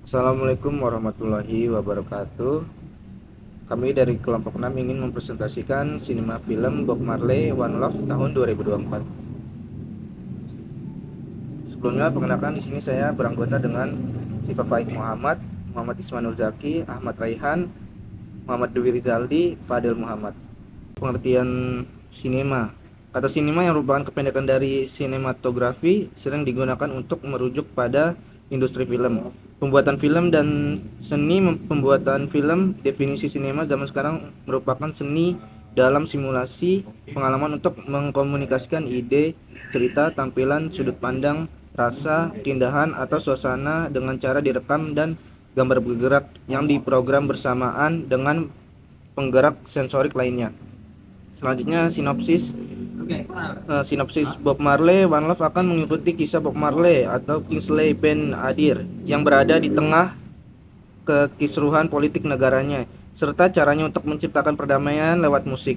Assalamualaikum warahmatullahi wabarakatuh. Kami dari kelompok 6 ingin mempresentasikan sinema film Bob Marley One Love tahun 2024. Sebelumnya perkenalkan, di sini saya beranggota dengan Sifa Faik Muhammad, Muhammad Ismanul Zaki, Ahmad Raihan, Muhammad Dwi Rizaldi, Fadil Muhammad. Pengertian sinema. Kata sinema yang merupakan kependekan dari sinematografi sering digunakan untuk merujuk pada industri film, pembuatan film dan seni pembuatan film. Definisi sinema zaman sekarang merupakan seni dalam simulasi pengalaman untuk mengkomunikasikan ide, cerita, tampilan, sudut pandang, rasa, keindahan atau suasana dengan cara direkam dan gambar bergerak yang diprogram bersamaan dengan penggerak sensorik lainnya. Selanjutnya sinopsis Bob Marley One Love akan mengikuti kisah Bob Marley atau Kingsley Ben Adir yang berada di tengah kekisruhan politik negaranya, serta caranya untuk menciptakan perdamaian lewat musik.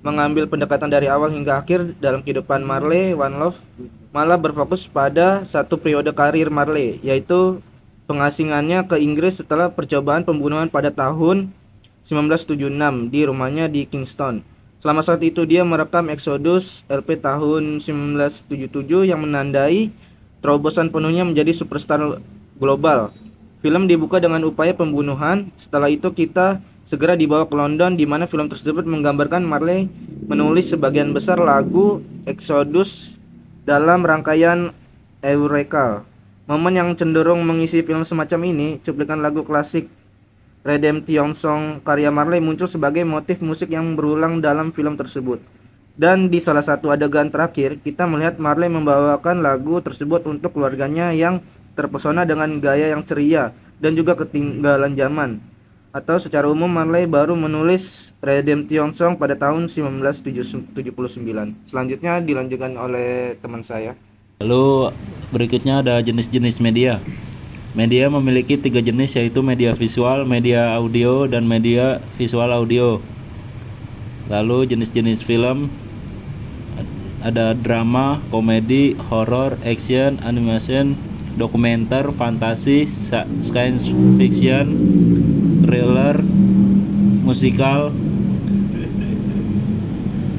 Mengambil pendekatan dari awal hingga akhir dalam kehidupan Marley, One Love malah berfokus pada satu periode karir Marley, yaitu pengasingannya ke Inggris setelah percobaan pembunuhan pada tahun 1976 di rumahnya di Kingston. Selama saat itu dia merekam Exodus LP tahun 1977 yang menandai terobosan penuhnya menjadi superstar global. Film dibuka dengan upaya pembunuhan. Setelah itu kita segera dibawa ke London, di mana film tersebut menggambarkan Marley menulis sebagian besar lagu Exodus dalam rangkaian Eureka. Momen yang cenderung mengisi film semacam ini, cuplikan lagu klasik Redemption Song karya Marley muncul sebagai motif musik yang berulang dalam film tersebut. Dan di salah satu adegan terakhir, kita melihat Marley membawakan lagu tersebut untuk keluarganya yang terpesona dengan gaya yang ceria dan juga ketinggalan zaman. Atau secara umum, Marley baru menulis Redemption Song pada tahun 1979. Selanjutnya dilanjutkan oleh teman saya. Lalu berikutnya ada jenis-jenis media. Media memiliki 3 jenis, yaitu media visual, media audio, dan media visual audio. Lalu jenis-jenis film ada drama, komedi, horror, action, animation, dokumenter, fantasi, science fiction, thriller, musikal.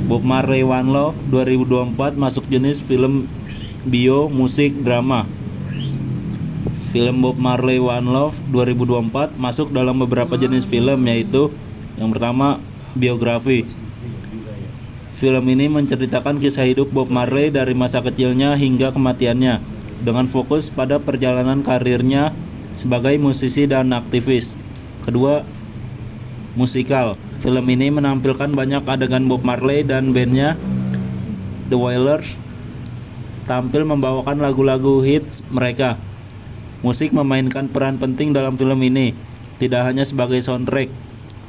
Bob Marley One Love 2024 masuk jenis film bio, musik, drama. Film Bob Marley One Love 2024 masuk dalam beberapa jenis film, yaitu yang pertama, biografi. Film ini menceritakan kisah hidup Bob Marley dari masa kecilnya hingga kematiannya, dengan fokus pada perjalanan karirnya sebagai musisi dan aktivis. Kedua, musikal. Film ini menampilkan banyak adegan Bob Marley dan bandnya The Wailers tampil membawakan lagu-lagu hits mereka. Musik memainkan peran penting dalam film ini, tidak hanya sebagai soundtrack,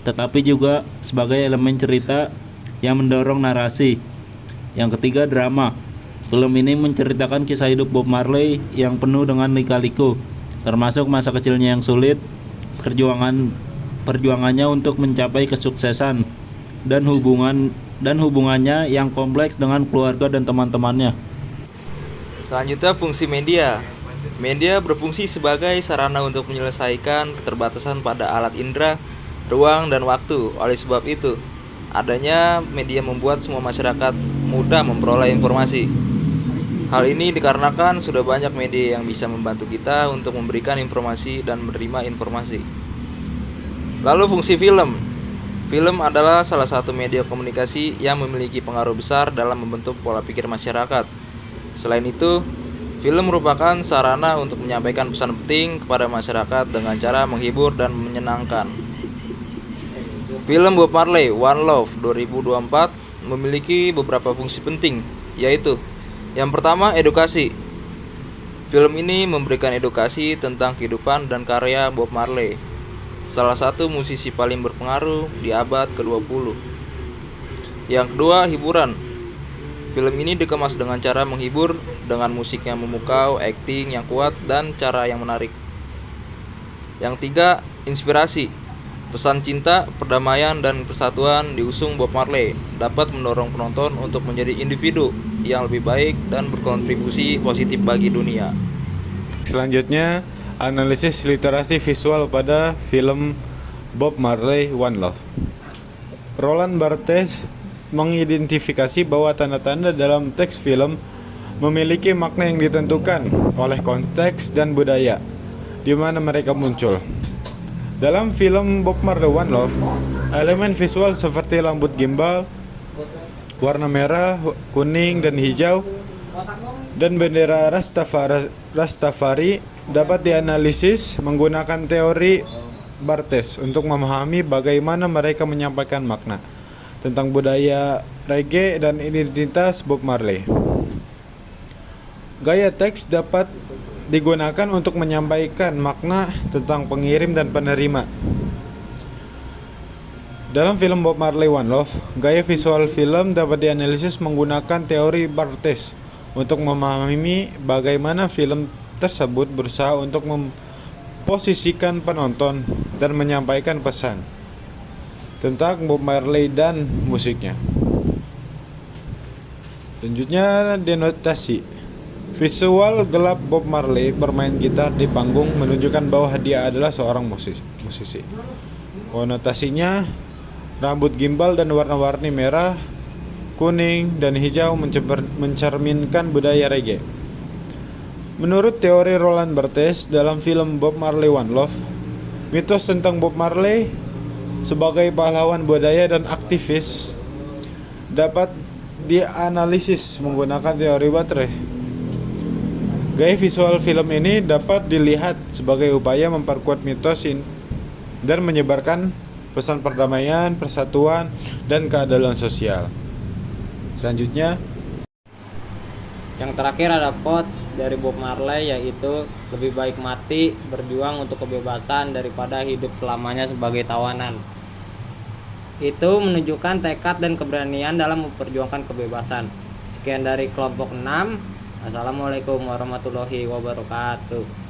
tetapi juga sebagai elemen cerita yang mendorong narasi. Yang ketiga, drama. Film ini menceritakan kisah hidup Bob Marley yang penuh dengan lika-liku, termasuk masa kecilnya yang sulit, perjuangannya untuk mencapai kesuksesan, dan hubungannya yang kompleks dengan keluarga dan teman-temannya. Selanjutnya, fungsi media. Media berfungsi sebagai sarana untuk menyelesaikan keterbatasan pada alat indera, ruang, dan waktu. Oleh sebab itu, adanya media membuat semua masyarakat mudah memperoleh informasi. Hal ini dikarenakan sudah banyak media yang bisa membantu kita untuk memberikan informasi dan menerima informasi. Lalu fungsi film. Film adalah salah satu media komunikasi yang memiliki pengaruh besar dalam membentuk pola pikir masyarakat. Selain itu, film merupakan sarana untuk menyampaikan pesan penting kepada masyarakat dengan cara menghibur dan menyenangkan. Film Bob Marley One Love 2024 memiliki beberapa fungsi penting, yaitu yang pertama, edukasi. Film ini memberikan edukasi tentang kehidupan dan karya Bob Marley, salah satu musisi paling berpengaruh di abad ke-20. Yang kedua, hiburan. Film ini dikemas dengan cara menghibur, dengan musik yang memukau, akting yang kuat, dan cara yang menarik. Yang tiga, inspirasi. Pesan cinta, perdamaian, dan persatuan diusung Bob Marley dapat mendorong penonton untuk menjadi individu yang lebih baik dan berkontribusi positif bagi dunia. Selanjutnya analisis literasi visual pada film Bob Marley One Love. Roland Barthes mengidentifikasi bahwa tanda-tanda dalam teks film memiliki makna yang ditentukan oleh konteks dan budaya di mana mereka muncul. Dalam film Bob Marley One Love, elemen visual seperti rambut gimbal, warna merah, kuning, dan hijau, dan bendera Rastafari dapat dianalisis menggunakan teori Barthes untuk memahami bagaimana mereka menyampaikan makna tentang budaya reggae dan identitas Bob Marley. Gaya teks dapat digunakan untuk menyampaikan makna tentang pengirim dan penerima. Dalam film Bob Marley One Love, gaya visual film dapat dianalisis menggunakan teori Barthes untuk memahami bagaimana film tersebut berusaha untuk memposisikan penonton dan menyampaikan pesan tentang Bob Marley dan musiknya. Selanjutnya, denotasi. Visual gelap Bob Marley bermain gitar di panggung menunjukkan bahwa dia adalah seorang musisi. Konotasinya, rambut gimbal dan warna-warni merah, kuning, dan hijau mencerminkan budaya reggae. Menurut teori Roland Barthes, dalam film Bob Marley One Love, mitos tentang Bob Marley sebagai pahlawan budaya dan aktivis dapat dianalisis menggunakan teori Barthes. Gaya visual film ini dapat dilihat sebagai upaya memperkuat mitos dan menyebarkan pesan perdamaian, persatuan, dan keadilan sosial. Selanjutnya, yang terakhir ada quotes dari Bob Marley, yaitu lebih baik mati berjuang untuk kebebasan daripada hidup selamanya sebagai tawanan. Itu menunjukkan tekad dan keberanian dalam memperjuangkan kebebasan. Sekian dari kelompok 6. Assalamualaikum warahmatullahi wabarakatuh.